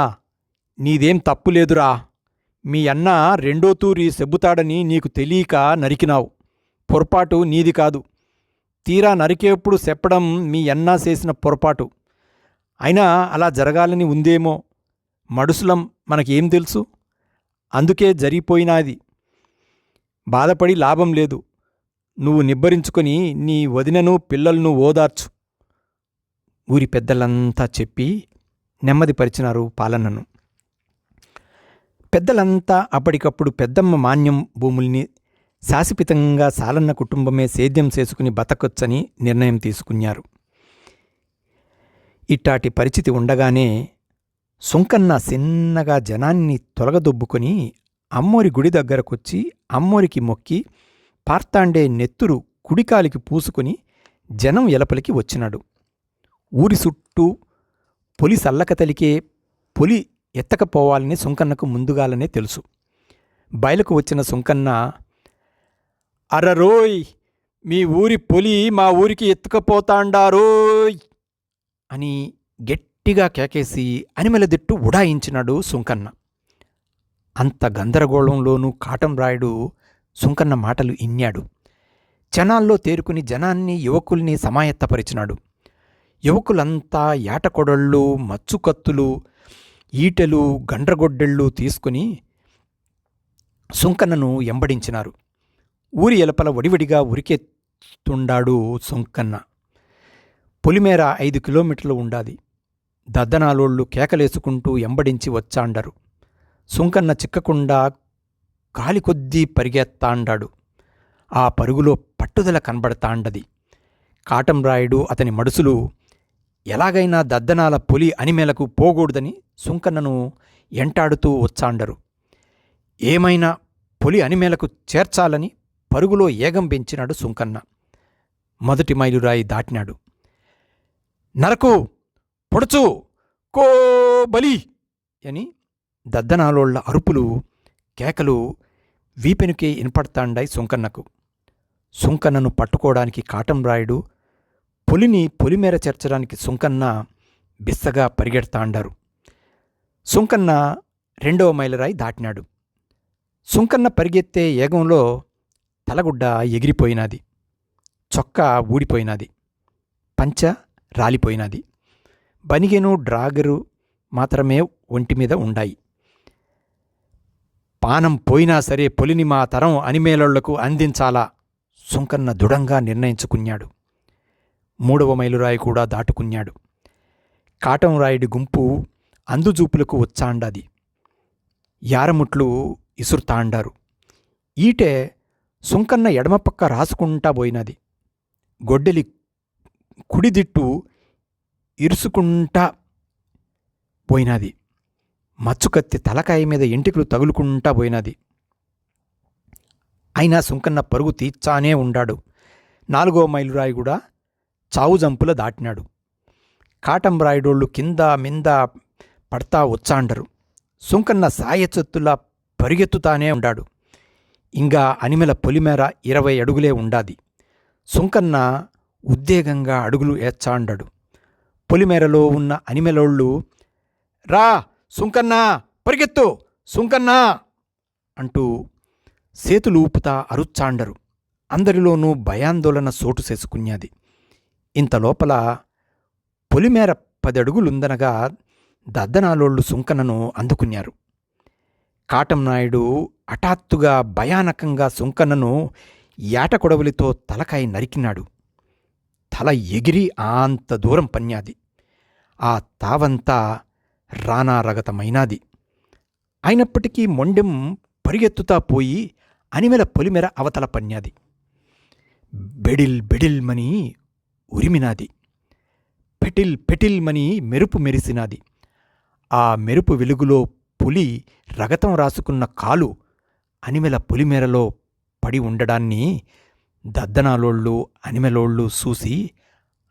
A: నీదేం తప్పులేదురా. మీ అన్న రెండో తూరి చెబుతాడని నీకు తెలియక నరికినావు. పొరపాటు నీది కాదు. తీరా నరికేప్పుడు చెప్పడం మీ అన్న చేసిన పొరపాటు. అయినా అలా జరగాలని ఉందేమో. మడుసులం మనకేం తెలుసు. అందుకే జరిగిపోయినాది. బాధపడి లాభం లేదు. నువ్వు నిబ్బరించుకొని నీ వదినను పిల్లలను ఓదార్చు. ఊరి పెద్దలంతా చెప్పి నెమ్మదిపరిచినారు పాలన్నను. పెద్దలంతా అప్పటికప్పుడు పెద్దమ్మ మాన్యం భూముల్ని శాశ్వతంగా సాలన్న కుటుంబమే సేద్యం చేసుకుని బతకొచ్చని నిర్ణయం తీసుకున్నారు. ఇట్టాటి పరిస్థితి ఉండగానే సుంకన్న చిన్నగా జనాన్ని తొలగదొబ్బుకొని అమ్మోరి గుడి దగ్గరకొచ్చి అమ్మోరికి మొక్కి పార్తాండే నెత్తురు కుడికాలికి పూసుకొని జనం ఎలపలికి వచ్చినాడు. ఊరి చుట్టూ పొలి సల్లకతలికే పొలి ఎత్తకపోవాలని సుంకన్నకు ముందుగాలనే తెలుసు. బయలకు వచ్చిన సుంకన్న, అర్రరోయ్, మీ ఊరి పొలి మా ఊరికి ఎత్తుకపోతాండారోయ్ అని గట్టిగా కేకేసి అనిమెలదిట్టు ఉడాయించినాడు సుంకన్న. అంత గందరగోళంలోనూ కాటంరాయుడు సుంకన్న మాటలు ఇన్నాడు. జనాల్లో తేరుకుని జనాన్ని యువకుల్ని సమాయత్తపరిచినాడు. యువకులంతా ఏటకొడళ్ళు, మచ్చుకత్తులు, ఈటెలు, గండ్రగొడ్డెళ్ళు తీసుకుని సుంకన్నను ఎంబడించినారు. ఊరి ఎలపల వడివడిగా ఉరికెత్తుండాడు సుంకన్న. పొలిమేర 5 కిలోమీటర్లు ఉండాది. దద్దనాలోళ్ళు కేకలేసుకుంటూ ఎంబడించి వచ్చాండరు. సుంకన్న చిక్కకుండా కాలికొద్దీ పరిగెత్తాండాడు. ఆ పరుగులో పట్టుదల కనబడతాండది. కాటంరాయుడు అతని మడుసులు ఎలాగైనా దద్దనాల పొలి అనిమేలకు పోకూడదని సుంకన్నను ఎంటాడుతూ వచ్చాండరు. ఏమైనా పొలి అనిమేలకు చేర్చాలని పరుగులో ఏగం పెంచినాడు సుంకన్న. మొదటి మైలురాయి దాటినాడు. నరకు, పొడుచు, కో బలి అని దద్దనాలోళ్ల అరుపులు, కేకలు వీపెనుకే వినపడతాండాయి సుంకన్నకు. సుంకన్నను పట్టుకోవడానికి కాటంరాయుడు, పొలిని పొలిమేర చేర్చడానికి సుంకన్న బిස්සగా పరిగెడతాండారు. సుంకన్న 2వ మైలురాయి దాటినాడు. సుంకన్న పరిగెత్తే ఏగంలో తలగుడ్డ ఎగిరిపోయినది. చొక్కా ఊడిపోయినది. పంచ రాలిపోయినది. బనిగెను, డ్రాగరు మాత్రమే ఒంటిమీద ఉండాయి. పానం పోయినా సరే పొలిని మా తరం అనిమేలోళ్లకు అందించాలా సుంకన్న దృఢంగా నిర్ణయించుకున్నాడు. 3వ మైలురాయి కూడా దాటుకున్నాడు. కాటంరాయుడి గుంపు అందుజూపులకు వచ్చాండాది. యారముట్లు ఇసురుతాండారు. ఈటే సుంకన్న ఎడమపక్క రాసుకుంటా పోయినది. గొడ్డలి కుడిదిట్టు ఇరుసుకుంటా పోయినది. మచ్చుకత్తి తలకాయ మీద ఎంటికలు తగులుకుంటా పోయినది. అయినా సుంకన్న పరుగు తీర్చానే ఉండాడు. 4వ మైలురాయి కూడా చావుజంపుల దాటినాడు. కాటంరాయుడోళ్ళు కింద మింద పడతా వచ్చాండరు. సుంకన్న సాయచత్తులా పరిగెత్తుతానే ఉండాడు. ఇంకా అనిమెల పొలిమేర 20 అడుగులే ఉండాది. సుంకన్న ఉద్వేగంగా అడుగులు ఏచాండాడు. పొలిమేరలో ఉన్న అనిమెలోళ్ళు, రా సుంకన్నా, పరిగెత్తు సుంకన్నా అంటూ సేతులు ఊపుతా అరుచ్చాండరు. అందరిలోనూ భయాందోళన సోటు చేసుకున్నది. ఇంతలోపల పొలిమేర 10 అడుగులుందనగా దద్దనాలోళ్ళు సుంకన్నను అందుకున్నారు. కాటంనాయుడు హఠాత్తుగా భయానకంగా సుంకన్నను ఏటకొడవలితో తలకాయ నరికినాడు. తల ఎగిరి అంత దూరం పన్యాది. ఆ తావంతా రానారగతమైనాది. అయినప్పటికీ మొండెం పరిగెత్తుతా పోయి అనిమెల పొలిమెర అవతల పన్యాది. బెడిల్ బెడిల్మని ఉరిమినాది. పెటిల్ పెటిల్మని మెరుపు మెరిసినాది. ఆ మెరుపు వెలుగులో పులి రగతం రాసుకున్న కాలు అనిమెల పొలిమేరలో పడి ఉండడాన్ని దద్దనాలోళ్ళు అనిమెలోళ్ళు చూసి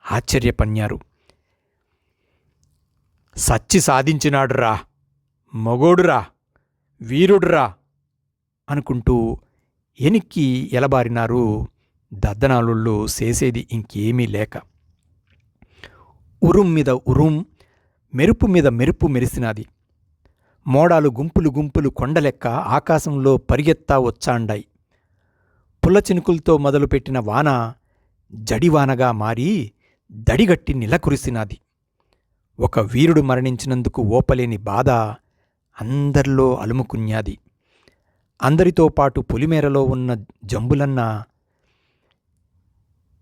A: ఆశ్చర్యపన్నారు. సచ్చి సాధించినాడురా, మగోడురా, వీరుడురా అనుకుంటూ ఎనిక్కి ఎలబారినారు. దద్దనాలోళ్ళు చేసేది ఇంకేమీ లేక. ఉరుం మీద ఉరుం, మెరుపు మీద మెరుపు మెరిసినాది. మోడాలు గుంపులు గుంపులు కొండలెక్క ఆకాశంలో పరిగెత్తా వచ్చాండాయి. పుల్ల చినుకులతో మొదలుపెట్టిన వాన జడివానగా మారి దడిగట్టి నిలకురిసినాది. ఒక వీరుడు మరణించినందుకు ఓపలేని బాధ అందరిలో అలుముకున్యాది. అందరితో పాటు పొలిమేరలో ఉన్న జంబులన్న,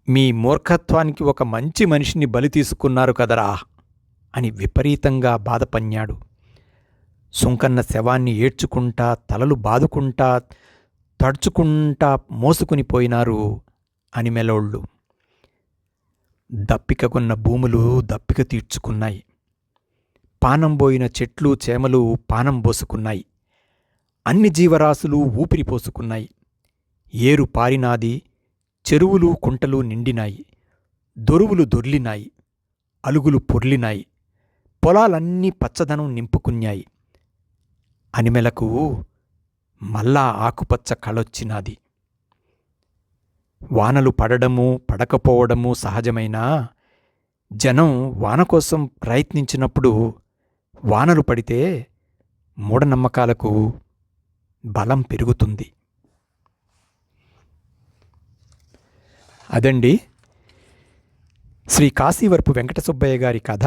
A: మీ మూర్ఖత్వానికి ఒక మంచి మనిషిని బలి తీసుకున్నారు కదరా అని విపరీతంగా బాధపన్నాడు. సుంకన్న శవాన్ని ఏడ్చుకుంటా, తలలు బాదుకుంటా, తడుచుకుంటా మోసుకుని పోయినారు అనిమెలోళ్ళు. దప్పికకున్న భూములు దప్పిక తీర్చుకున్నాయి. పానం పోయిన చెట్లు చేమలు పానం పోసుకున్నాయి. అన్ని జీవరాశులు ఊపిరి పోసుకున్నాయి. ఏరు పారినాది. చెరువులు కుంటలు నిండినాయి. దొరువులు దొర్లినాయి. అలుగులు పొర్లినాయి. పొలాలన్నీ పచ్చదనం నింపుకున్నాయి. అనిమెలకు మళ్ళా ఆకుపచ్చ కళొచ్చినాది. వానలు పడడము పడకపోవడము సహజమైన జనం వాన కోసం ప్రయత్నించినప్పుడు వానలు పడితే మూఢనమ్మకాలకు బలం పెరుగుతుంది. అదండి శ్రీ కాశీవరపు వెంకట సుబ్బయ్య గారి కథ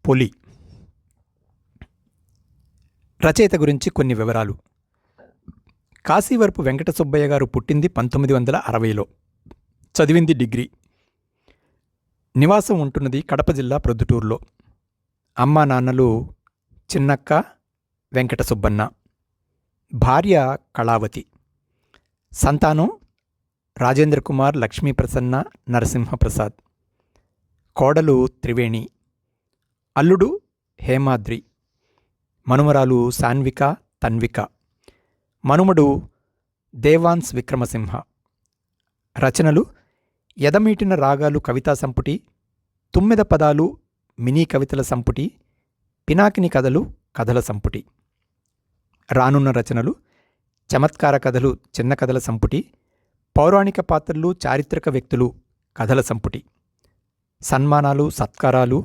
A: పొలి. రచయిత గురించి కొన్ని వివరాలు. కాశీవరపు వెంకట సుబ్బయ్య గారు పుట్టింది 1960లో. చదివింది డిగ్రీ. నివాసం ఉంటున్నది కడప జిల్లా ప్రొద్దుటూరులో. అమ్మా నాన్నలు చిన్నక్క, వెంకట సుబ్బన్న. భార్య కళావతి. సంతానం రాజేంద్ర కుమార్, లక్ష్మీప్రసన్న, నరసింహప్రసాద్. కోడలు త్రివేణి. అల్లుడు హేమాద్రి. మనుమరాలు సాన్విక, తన్విక. మనుమడు దేవాన్స్ విక్రమసింహ. రచనలు ఎదమీటిన రాగాలు కవితా సంపుటి, తుమ్మెద పదాలు మినీ కవితల సంపుటి, పినాకిని కథలు కథల సంపుటి. రానున్న రచనలు చమత్కార కథలు చిన్న కథల సంపుటి, పౌరాణిక పాత్రలు చారిత్రక వ్యక్తులు కథల సంపుటి. సన్మానాలు సత్కారాలు,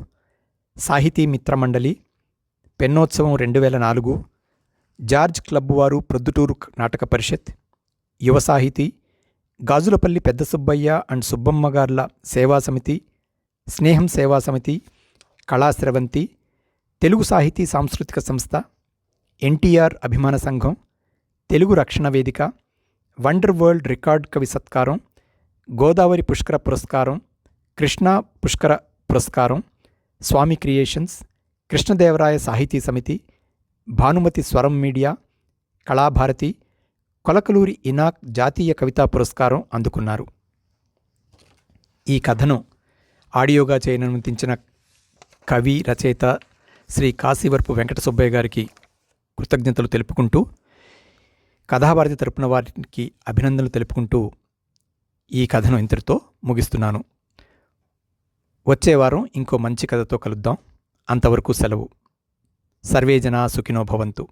A: సాహితీ మిత్రమండలి, పెన్నోత్సవం 2004, జార్జ్ క్లబ్ వారు ప్రొద్దుటూరు నాటక పరిషత్, యువ సాహితీ, గాజులపల్లి పెద్ద సుబ్బయ్య అండ్ సుబ్బమ్మ గార్ల సేవా సమితి, స్నేహం సేవా సమితి, కళాశ్రవంతి, తెలుగు సాహితీ సాంస్కృతిక సంస్థ, ఎన్టీఆర్ అభిమాన సంఘం, తెలుగు రక్షణ వేదిక, వండర్ వరల్డ్ రికార్డ్ కవి సత్కారం, గోదావరి పుష్కర పురస్కారం, కృష్ణ పుష్కర పురస్కారం, స్వామి క్రియేషన్స్, కృష్ణదేవరాయ సాహితీ సమితి, భానుమతి స్వరం మీడియా, కళాభారతి, కొలకలూరి ఇనాక్ జాతీయ కవితా పురస్కారం అందుకున్నారు. ఈ కథను ఆడియోగా చేయనుమతించిన కవి, రచయిత శ్రీ కాశీవరపు వెంకట సుబ్బయ్య గారికి కృతజ్ఞతలు తెలుపుకుంటూ, కథాభారతి తరపున వారికి అభినందనలు తెలుపుకుంటూ ఈ కథను ఇంతటితో ముగిస్తున్నాను. వచ్చే వారం ఇంకో మంచి కథతో కలుద్దాం. అంతవరకు సెలవు. సర్వే జనా సుఖినో భవంతు.